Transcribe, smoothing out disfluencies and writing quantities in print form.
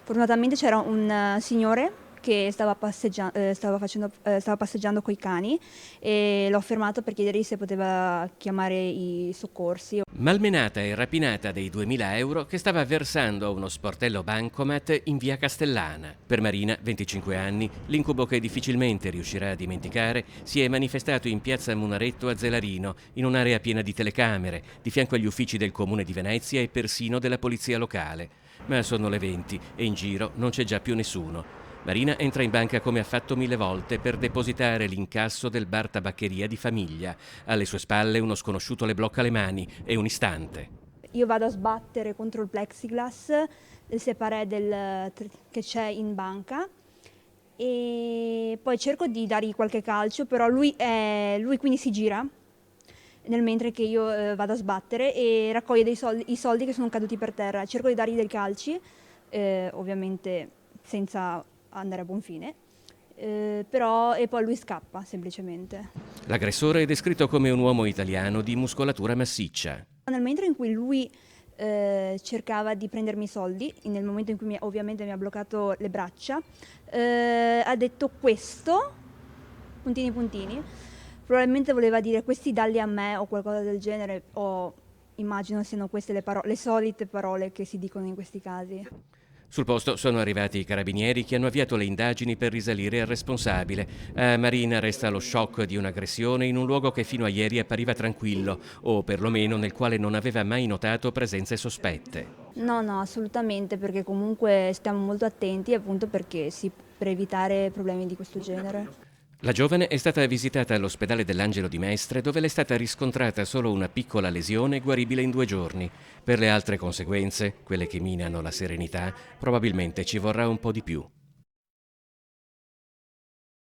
Fortunatamente c'era un signore che stava passeggiando coi cani e l'ho fermato per chiedergli se poteva chiamare i soccorsi. Malmenata e rapinata dei 2000 euro che stava versando a uno sportello bancomat in via Castellana. Per Marina, 25 anni, l'incubo che difficilmente riuscirà a dimenticare si è manifestato in piazza Munaretto a Zelarino, in un'area piena di telecamere, di fianco agli uffici del comune di Venezia e persino della polizia locale. Ma sono le 20 e in giro non c'è già più nessuno. Marina entra in banca come ha fatto 1000 volte per depositare l'incasso del bar tabaccheria di famiglia. Alle sue spalle uno sconosciuto le blocca le mani. È un istante. Io vado a sbattere contro il plexiglass, il separé che c'è in banca e poi cerco di dargli qualche calcio, però lui quindi si gira nel mentre che io vado a sbattere e raccoglie i soldi che sono caduti per terra. Cerco di dargli dei calci, ovviamente senza andare a buon fine, però e poi lui scappa semplicemente. L'aggressore è descritto come un uomo italiano di muscolatura massiccia. Nel mentre in cui lui cercava di prendermi i soldi, nel momento in cui ovviamente mi ha bloccato le braccia, ha detto questo, puntini puntini, probabilmente voleva dire questi dalli a me o qualcosa del genere, o immagino siano queste le solite parole che si dicono in questi casi. Sul posto sono arrivati i carabinieri che hanno avviato le indagini per risalire al responsabile. A Marina resta lo shock di un'aggressione in un luogo che fino a ieri appariva tranquillo, o perlomeno nel quale non aveva mai notato presenze sospette. No, no, assolutamente, perché comunque stiamo molto attenti appunto per evitare problemi di questo genere. La giovane è stata visitata all'ospedale dell'Angelo di Mestre, dove le è stata riscontrata solo una piccola lesione guaribile in 2 giorni. Per le altre conseguenze, quelle che minano la serenità, probabilmente ci vorrà un po' di più.